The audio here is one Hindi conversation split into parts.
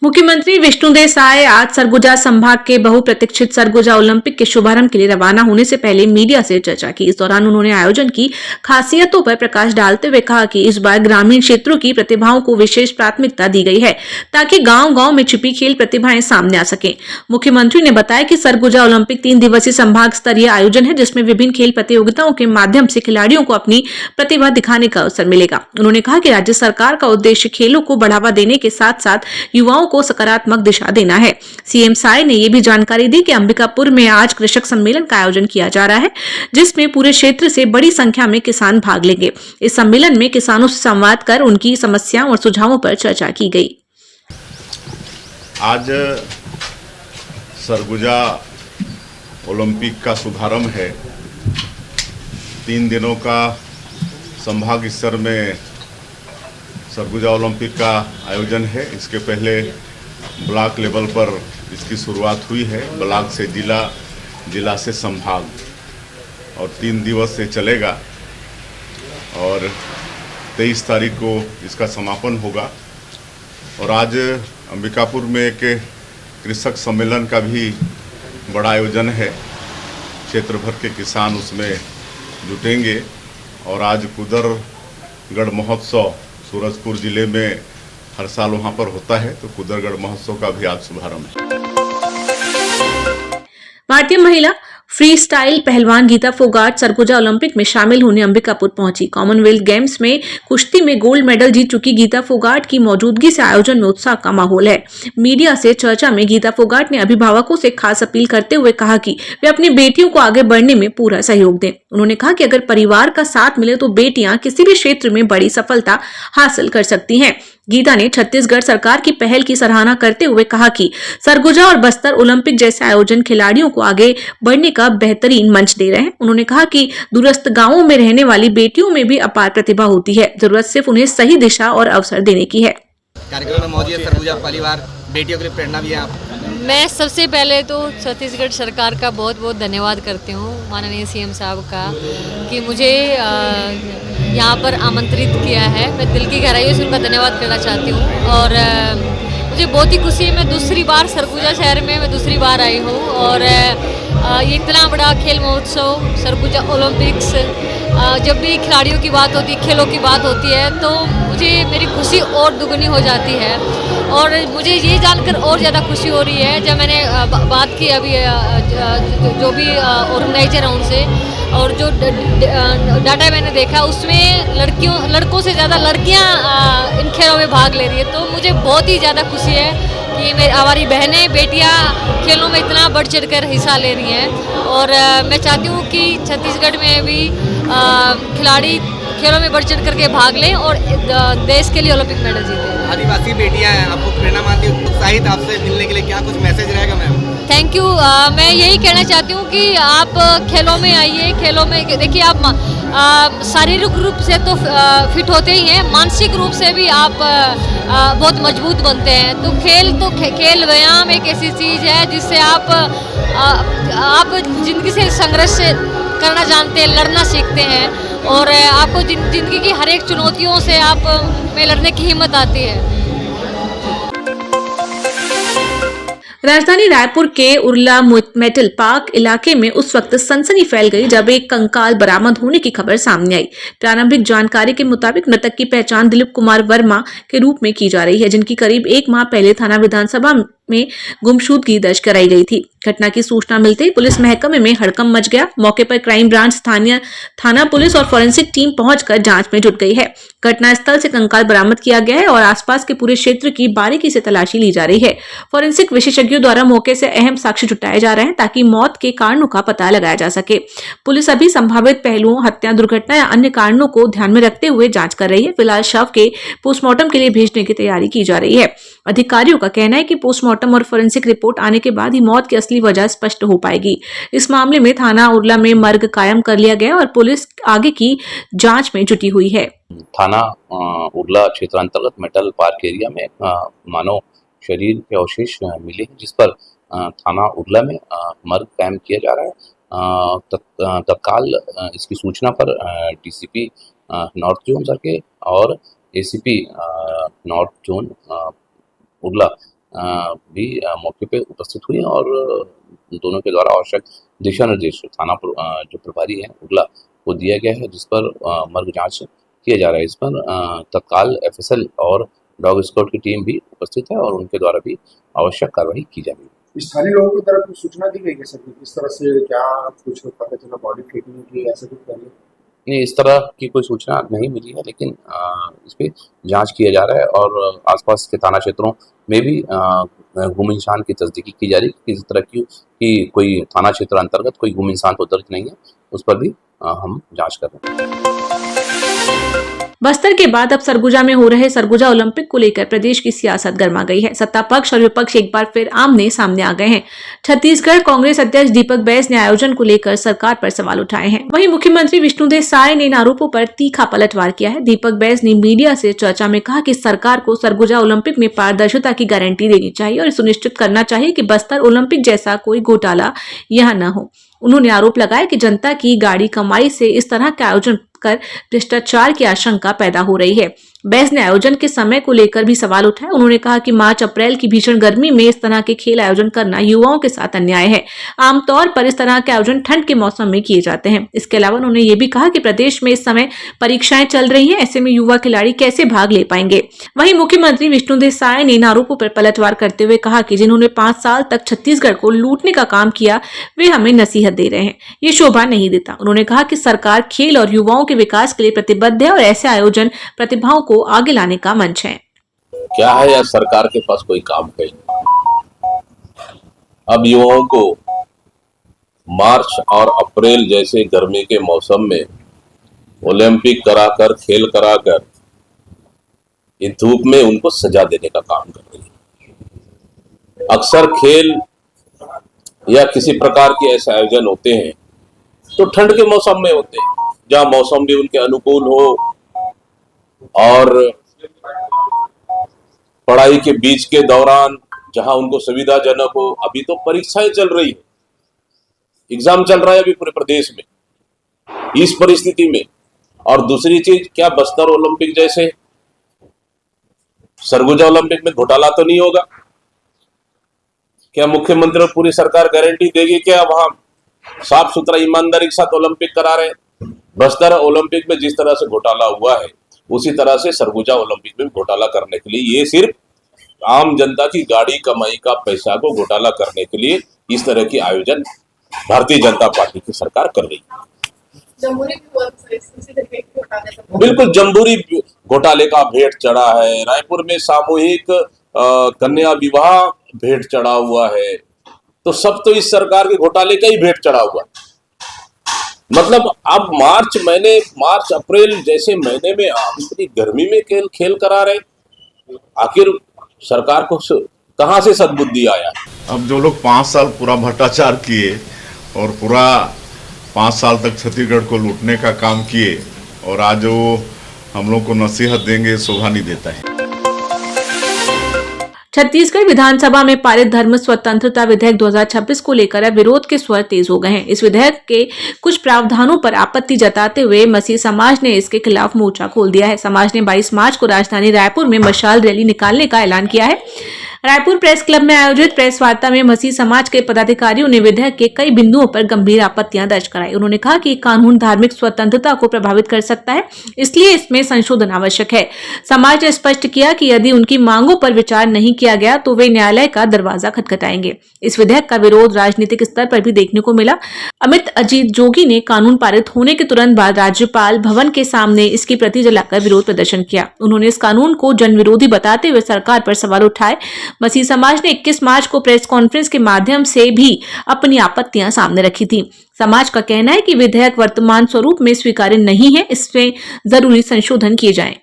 मुख्यमंत्री विष्णुदेव साय आज सरगुजा संभाग के बहुप्रतीक्षित सरगुजा ओलंपिक के शुभारंभ के लिए रवाना होने से पहले मीडिया से चर्चा की। इस दौरान उन्होंने आयोजन की खासियतों पर प्रकाश डालते हुए कहा कि इस बार ग्रामीण क्षेत्रों की प्रतिभाओं को विशेष प्राथमिकता दी गई है ताकि गांव-गांव में छिपी खेल प्रतिभाएं सामने आ सकें। मुख्यमंत्री ने बताया कि सरगुजा ओलंपिक 3 दिवसीय संभाग स्तरीय आयोजन है, जिसमें विभिन्न खेल प्रतियोगिताओं के माध्यम से खिलाड़ियों को अपनी प्रतिभा दिखाने का अवसर मिलेगा। उन्होंने कहा कि राज्य सरकार का उद्देश्य खेलों को बढ़ावा देने के साथ साथ युवाओं को सकारात्मक दिशा देना है। सीएम साय ने यह भी जानकारी दी कि अंबिकापुर में आज कृषक सम्मेलन का आयोजन किया जा रहा है, जिसमें पूरे क्षेत्र से बड़ी संख्या में किसान भाग लेंगे। इस सम्मेलन में किसानों से संवाद कर उनकी समस्याओं और सुझावों पर चर्चा की गई। आज सरगुजा ओलंपिक का शुभारंभ है। 3 दिनों का संभाग स्तर में सरगुजा ओलंपिक का आयोजन है। इसके पहले ब्लॉक लेवल पर इसकी शुरुआत हुई है, ब्लॉक से जिला, जिला से संभाग, और 3 दिवस से चलेगा और 23 तारीख को इसका समापन होगा। और आज अंबिकापुर में एक कृषक सम्मेलन का भी बड़ा आयोजन है। क्षेत्र भर के किसान उसमें जुटेंगे और आज कुदरगढ़ महोत्सव सूरजपुर जिले में हर साल वहां पर होता है, तो कुदरगढ़ महोत्सव का भी आज शुभारंभ है। भारतीय महिला फ्री स्टाइल पहलवान गीता फोगाट सरगुजा ओलंपिक में शामिल होने अंबिकापुर पहुंची। कॉमनवेल्थ गेम्स में कुश्ती में गोल्ड मेडल जीत चुकी गीता फोगाट की मौजूदगी से आयोजन में उत्साह का माहौल है। मीडिया से चर्चा में गीता फोगाट ने अभिभावकों से खास अपील करते हुए कहा कि वे अपनी बेटियों को आगे बढ़ने में पूरा सहयोग दें। उन्होंने कहा कि अगर परिवार का साथ मिले तो बेटियां किसी भी क्षेत्र में बड़ी सफलता हासिल कर सकती हैं। गीता ने छत्तीसगढ़ सरकार की पहल की सराहना करते हुए कहा कि सरगुजा और बस्तर ओलंपिक जैसे आयोजन खिलाड़ियों को आगे बढ़ने का बेहतरीन मंच दे रहे हैं। उन्होंने कहा कि दूरस्थ गांवों में रहने वाली बेटियों में भी अपार प्रतिभा होती है, जरूरत सिर्फ उन्हें सही दिशा और अवसर देने की है। कार्यक्रम में मौजूद सरगुजा परिवार बेटियों के लिए प्रेरणा भी है आप। मैं सबसे पहले तो छत्तीसगढ़ सरकार का बहुत बहुत धन्यवाद करती हूँ, माननीय सीएम साहब का, कि मुझे यहाँ पर आमंत्रित किया है। मैं दिल की गहराइयों से उनका धन्यवाद करना चाहती हूँ। और मुझे बहुत ही खुशी है, मैं दूसरी बार सरगुजा शहर में मैं दूसरी बार आई हूँ और ये इतना बड़ा खेल महोत्सव सरगुजा ओलंपिक्स, जब भी खिलाड़ियों की बात होती है, खेलों की बात होती है, तो मुझे मेरी खुशी और दुगनी हो जाती है। और मुझे ये जानकर और ज़्यादा खुशी हो रही है जब मैंने बात की अभी जो भी ऑर्गेनाइजर हैं उनसे, और जो डाटा मैंने देखा उसमें लड़कों से ज़्यादा लड़कियां इन खेलों में भाग ले रही है। तो मुझे बहुत ही ज़्यादा खुशी है कि हमारी बहनें बेटियां खेलों में इतना बढ़ चढ़ कर हिस्सा ले रही हैं। और मैं चाहती हूँ कि छत्तीसगढ़ में भी खिलाड़ी खेलों में बढ़ चढ़ करके भाग लें और देश के लिए ओलंपिक मेडल जीतें। आदिवासी बेटियां हैं, आपको प्रेरणा मानती हूँ, उत्साहित आपसे मिलने के लिए क्या कुछ मैसेज रहेगा मैम? Thank you. मैं यही कहना चाहती हूँ कि आप खेलों में आइए। खेलों में देखिए, आप शारीरिक रूप से तो फिट होते ही हैं, मानसिक रूप से भी आप बहुत मजबूत बनते हैं। तो खेल व्यायाम एक ऐसी चीज़ है जिससे आप जिंदगी से संघर्ष करना जानते हैं, लड़ना सीखते हैं, और आपको जिंदगी की हर एक चुनौतियों से आप में लड़ने की हिम्मत आती है। राजधानी रायपुर के उरला मेटल पार्क इलाके में उस वक्त सनसनी फैल गई जब एक कंकाल बरामद होने की खबर सामने आई। प्रारंभिक जानकारी के मुताबिक मृतक की पहचान दिलीप कुमार वर्मा के रूप में की जा रही है, जिनकी करीब 1 माह पहले थाना विधानसभा में गुमशुदगी दर्ज कराई गई थी। घटना की सूचना मिलते ही पुलिस महकमे में हड़कंप मच गया। मौके पर क्राइम ब्रांच, स्थानीय थाना पुलिस और फॉरेंसिक टीम पहुंचकर जांच में जुट गई है। घटनास्थल से कंकाल बरामद किया गया है और आसपास के पूरे क्षेत्र की बारीकी से तलाशी ली जा रही है। फॉरेंसिक विशेषज्ञों द्वारा मौके से अहम साक्ष्य जुटाए जा रहे हैं ताकि मौत के कारणों का पता लगाया जा सके। पुलिस अभी संभावित पहलुओं, हत्या, दुर्घटना या अन्य कारणों को ध्यान में रखते हुए जांच कर रही है। फिलहाल शव के पोस्टमार्टम के लिए भेजने की तैयारी की जा रही है। अधिकारियों का कहना है कि पोस्टमार्टम और फॉरेंसिक रिपोर्ट आने के बाद ही मौत की असली वजह स्पष्ट हो पाएगी। इस मामले में थाना उरला में मर्ग कायम कर लिया गया और पुलिस आगे की जांच में जुटी हुई है। थाना उरला क्षेत्रांतर्गत मेटल पार्क एरिया में मानव शरीर के अवशेष मिले हैं, जिस पर थाना उरला में मर्ग कायम किया जा रहा है। तत्काल इसकी सूचना पर डीसीपी नॉर्थ जोन सर के और एसीपी नॉर्थ जोन उरला भी मौके पे उपस्थित हुई और दोनों के द्वारा आवश्यक दिशा निर्देश थाना जो प्रभारी है उगला को दिया गया है, जिस पर मर्ग जांच किया जा रहा है। इस पर तत्काल FSL और डॉग स्क्वाड की टीम भी उपस्थित है और उनके द्वारा भी आवश्यक कार्रवाई की जा रही है। स्थानीय लोगों की तरफ कुछ सूचना दी गई है सर, किस तरह से क्या कुछ पता चला, बॉडी ट्रीटमेंट की ऐसा कुछ पहले? नहीं, इस तरह की कोई सूचना नहीं मिली है, लेकिन इस पे जांच किया जा रहा है और आसपास के थाना क्षेत्रों में भी गुम इंसान की तस्दीकी की जा रही है। किसी तरह की कोई थाना क्षेत्र अंतर्गत कोई गुम इंसान तो दर्ज नहीं है, उस पर भी हम जांच कर रहे हैं। बस्तर के बाद अब सरगुजा में हो रहे सरगुजा ओलंपिक को लेकर प्रदेश की सियासत गर्मा गई है। सत्ता पक्ष और विपक्ष एक बार फिर आमने सामने आ गए हैं। छत्तीसगढ़ कांग्रेस अध्यक्ष दीपक बैस ने आयोजन को लेकर सरकार पर सवाल उठाए हैं। वहीं मुख्यमंत्री विष्णुदेव साय ने इन आरोपों पर तीखा पलटवार किया है। दीपक बैस ने मीडिया से चर्चा में कहा कि सरकार को सरगुजा ओलंपिक में पारदर्शिता की गारंटी देनी चाहिए और सुनिश्चित करना चाहिए कि बस्तर ओलंपिक जैसा कोई घोटाला यहाँ न हो। उन्होंने आरोप लगाया कि जनता की गाड़ी कमाई से इस तरह के आयोजन कर भ्रष्टाचार की आशंका पैदा हो रही है। बैस ने आयोजन के समय को लेकर भी सवाल उठाया। उन्होंने कहा कि मार्च अप्रैल की भीषण गर्मी में इस तरह के खेल आयोजन करना युवाओं के साथ अन्याय है। आमतौर पर इस तरह के आयोजन ठंड के मौसम में किए जाते हैं। इसके अलावा उन्होंने ये भी कहा कि प्रदेश में इस समय परीक्षाएं चल रही हैं, ऐसे में युवा खिलाड़ी कैसे भाग ले पाएंगे। वहीं मुख्यमंत्री विष्णुदेव साय ने इन आरोपों पर पलटवार करते हुए कहा कि जिन्होंने 5 साल तक छत्तीसगढ़ को लूटने का काम किया, वे हमें नसीहत दे रहे हैं, ये शोभा नहीं देता। उन्होंने कहा कि सरकार खेल और युवाओं के विकास के लिए प्रतिबद्ध है और ऐसे आयोजन प्रतिभाओं को आगे लाने का मंच है। क्या है यार, सरकार के पास कोई काम है? अब युवाओं को मार्च और अप्रैल जैसे गर्मी के मौसम में ओलंपिक कराकर, खेल कराकर, इन धूप में उनको सजा देने का काम कर रही है। अक्सर खेल या किसी प्रकार के ऐसे आयोजन होते हैं तो ठंड के मौसम में होते हैं, जहां मौसम भी उनके अनुकूल हो और पढ़ाई के बीच के दौरान जहां उनको सुविधाजनक हो। अभी तो परीक्षाएं चल रही है, एग्जाम चल रहा है अभी पूरे प्रदेश में। इस परिस्थिति में और दूसरी चीज, क्या बस्तर ओलंपिक जैसे सरगुजा ओलंपिक में घोटाला तो नहीं होगा? क्या मुख्यमंत्री और पूरी सरकार गारंटी देगी क्या वहां साफ सुथरा ईमानदारी के साथ ओलंपिक करा रहे हैं? बस्तर ओलंपिक में जिस तरह से घोटाला हुआ है, उसी तरह से सरगुजा ओलंपिक में घोटाला करने के लिए, ये सिर्फ आम जनता की गाड़ी कमाई का पैसा को घोटाला करने के लिए इस तरह की आयोजन भारतीय जनता पार्टी की सरकार कर रही है। बिल्कुल जम्बूरी घोटाले का भेंट चढ़ा है, रायपुर में सामूहिक कन्या विवाह भेंट चढ़ा हुआ है, तो सब तो इस सरकार के घोटाले का ही भेंट चढ़ा हुआ। मतलब अब मार्च अप्रैल जैसे महीने में आप इतनी गर्मी में खेल करा रहे, आखिर सरकार को कहां से सद्बुद्धि आया? अब जो लोग 5 साल पूरा भ्रष्टाचार किए और पूरा 5 साल तक छत्तीसगढ़ को लूटने का काम किए और आज वो हम लोग को नसीहत देंगे, शोभा नहीं देता है। छत्तीसगढ़ विधानसभा में पारित धर्म स्वतंत्रता विधेयक 2026 को लेकर अब विरोध के स्वर तेज हो गए हैं। इस विधेयक के कुछ प्रावधानों पर आपत्ति जताते हुए मसीह समाज ने इसके खिलाफ मोर्चा खोल दिया है। समाज ने 22 मार्च को राजधानी रायपुर में मशाल रैली निकालने का ऐलान किया है। रायपुर प्रेस क्लब में आयोजित प्रेस वार्ता में मसीह समाज के पदाधिकारियों ने विधेयक के कई बिंदुओं पर गंभीर आपत्तियां दर्ज कराई। उन्होंने कहा कि कानून धार्मिक स्वतंत्रता को प्रभावित कर सकता है, इसलिए इसमें संशोधन आवश्यक है। समाज ने स्पष्ट किया कि यदि उनकी मांगों पर विचार नहीं किया गया तो वे न्यायालय का दरवाजा खटखटाएंगे। इस विधेयक का विरोध राजनीतिक स्तर पर भी देखने को मिला। अमित अजीत जोगी ने कानून पारित होने के तुरंत बाद राज्यपाल भवन के सामने इसकी प्रति जलाकर विरोध प्रदर्शन किया। उन्होंने इस कानून को जन विरोधी बताते हुए सरकार पर सवाल उठाए। मसीह समाज ने 21 मार्च को प्रेस कॉन्फ्रेंस के माध्यम से भी अपनी आपत्तियां सामने रखी थी। समाज का कहना है कि विधेयक वर्तमान स्वरूप में स्वीकार्य नहीं है, इसमें जरूरी संशोधन किए जाएं।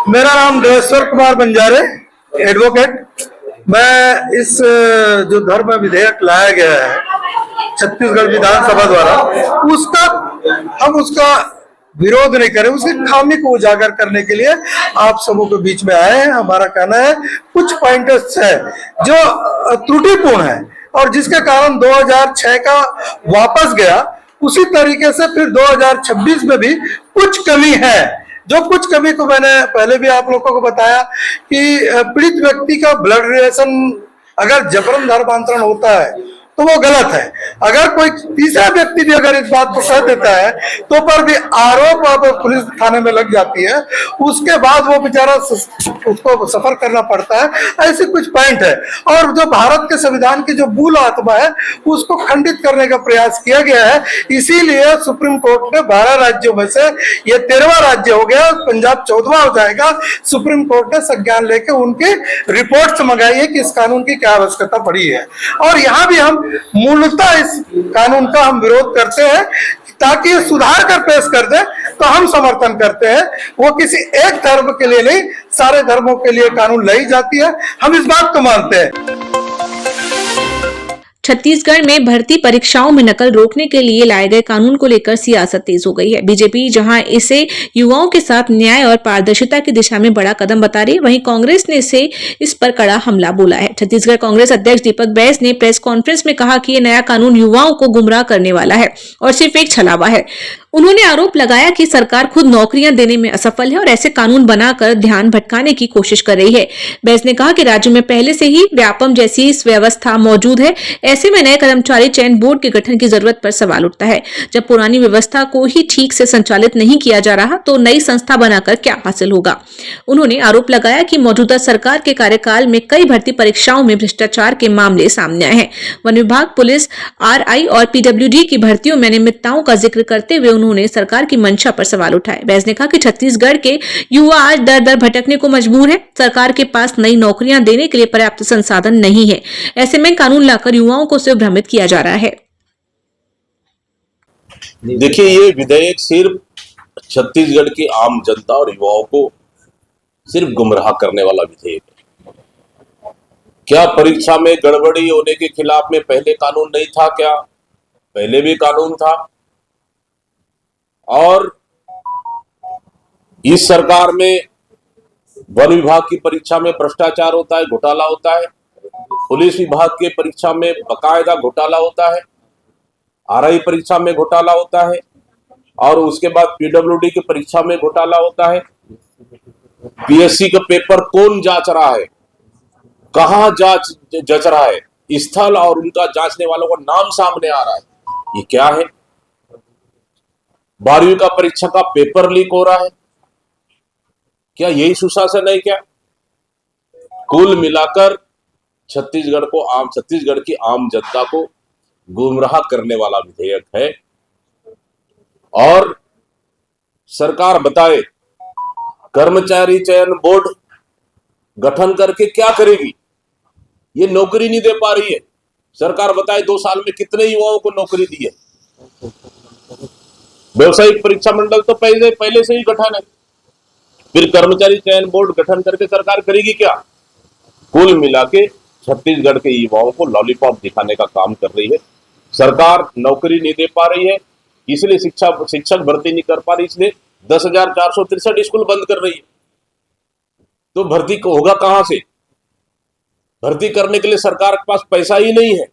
मेरा नाम देवेश्वर कुमार बंजारे, एडवोकेट। मैं इस जो धर्म विधेयक लाया गया है छत्तीसगढ़ विधानसभा द्वारा, हम उसका विरोध नहीं करें, उसकी खामी को उजागर करने के लिए आप सबों के बीच में आए हैं। हमारा कहना है कुछ पॉइंट्स है जो त्रुटिपूर्ण है और जिसके कारण 2006 का वापस गया, उसी तरीके से फिर 2026 में भी कुछ कमी है। जो कुछ कभी को मैंने पहले भी आप लोगों को बताया कि पीड़ित व्यक्ति का ब्लड रिलेशन अगर जबरन धर्मांतरण होता है तो वो गलत है। अगर कोई तीसरा व्यक्ति भी अगर इस बात को कह देता है तो पर भी आरोप अब पुलिस थाने में लग जाती है, उसके बाद वो बेचारा उसको सफर करना पड़ता है। ऐसे कुछ पॉइंट है और जो भारत के संविधान की जो मूल आत्मा है उसको खंडित करने का प्रयास किया गया है। इसीलिए सुप्रीम कोर्ट ने 12 राज्यों में से ये 13वां राज्य हो गया, पंजाब 14वां हो जाएगा। सुप्रीम कोर्ट ने संज्ञान लेके उनकी रिपोर्ट मंगाई है कि इस कानून की क्या आवश्यकता पड़ी है। और यहाँ भी हम मूलतः इस कानून का हम विरोध करते हैं ताकि ये सुधार कर पेश कर दे तो हम समर्थन करते हैं। वो किसी एक धर्म के लिए नहीं, सारे धर्मों के लिए कानून लाई जाती है, हम इस बात को मानते हैं। छत्तीसगढ़ में भर्ती परीक्षाओं में नकल रोकने के लिए लाए गए कानून को लेकर सियासत तेज हो गई है। बीजेपी जहां इसे युवाओं के साथ न्याय और पारदर्शिता की दिशा में बड़ा कदम बता रही है, वहीं कांग्रेस ने इस पर कड़ा हमला बोला है। छत्तीसगढ़ कांग्रेस अध्यक्ष दीपक बैस ने प्रेस कॉन्फ्रेंस में कहा कि यह नया कानून युवाओं को गुमराह करने वाला है और सिर्फ एक छलावा है। उन्होंने आरोप लगाया कि सरकार खुद नौकरियां देने में असफल है और ऐसे कानून बनाकर ध्यान भटकाने की कोशिश कर रही है। बैस ने कहा कि राज्य में पहले से ही व्यापम जैसी व्यवस्था मौजूद है, ऐसे में नए कर्मचारी चयन बोर्ड के गठन की जरूरत पर सवाल उठता है। जब पुरानी व्यवस्था को ही ठीक से संचालित नहीं किया जा रहा तो नई संस्था बनाकर क्या हासिल होगा। उन्होंने आरोप लगाया कि मौजूदा सरकार के कार्यकाल में कई भर्ती परीक्षाओं में भ्रष्टाचार के मामले सामने आए हैं। वन विभाग, पुलिस, RI और PWD की भर्तियों में अनियमितताओं का जिक्र करते हुए उन्होंने सरकार की मंशा पर सवाल उठाए। बैस ने कहा कि छत्तीसगढ़ के युवा आज दर दर भटकने को मजबूर है। सरकार के पास नई नौकरियां देने के लिए पर्याप्त संसाधन नहीं है। ऐसे में कानून लाकर युवाओं को सिर्फ भ्रमित किया जा रहा है। देखिए, ये विधेयक सिर्फ छत्तीसगढ़ की आम जनता और युवाओं को सिर्फ गुमराह करने वाला विधेयक है। क्या परीक्षा में गड़बड़ी होने के खिलाफ में पहले कानून नहीं था? क्या पहले भी कानून था? और इस सरकार में वन विभाग की परीक्षा में भ्रष्टाचार होता है, घोटाला होता है। पुलिस विभाग के परीक्षा में बकायदा घोटाला होता है। RI परीक्षा में घोटाला होता है और उसके बाद PWD की परीक्षा में घोटाला होता है। PSC का पेपर कौन जांच रहा है, कहां जच रहा है, स्थल और उनका जांचने वालों का नाम सामने आ रहा है। ये क्या है? 12वीं का परीक्षा का पेपर लीक हो रहा है। क्या यही सुशासन है? क्या कुल मिलाकर छत्तीसगढ़ की आम जनता को गुमराह करने वाला विधेयक है। और सरकार बताए कर्मचारी चयन बोर्ड गठन करके क्या करेगी? ये नौकरी नहीं दे पा रही है। सरकार बताए 2 साल में कितने युवाओं को नौकरी दी है। व्यवसायिक परीक्षा मंडल तो पहले से ही गठन है, फिर कर्मचारी चयन बोर्ड गठन करके सरकार करेगी क्या? कुल मिला के छत्तीसगढ़ के युवाओं को लॉलीपॉप दिखाने का काम कर रही है। सरकार नौकरी नहीं दे पा रही है, इसलिए शिक्षक भर्ती नहीं कर पा रही, इसलिए 10,463 स्कूल बंद कर रही है। तो भर्ती होगा कहां से? भर्ती करने के लिए सरकार के पास पैसा ही नहीं है।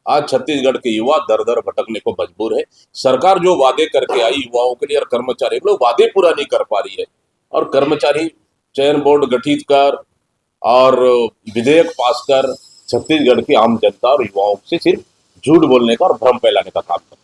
आज छत्तीसगढ़ के युवा दर दर भटकने को मजबूर है। सरकार जो वादे करके आई युवाओं के लिए और कर्मचारी लोग वादे पूरा नहीं कर पा रही है। और कर्मचारी चयन बोर्ड गठित कर और विधेयक पास कर छत्तीसगढ़ की आम जनता और युवाओं से सिर्फ झूठ बोलने का और भ्रम फैलाने का काम कर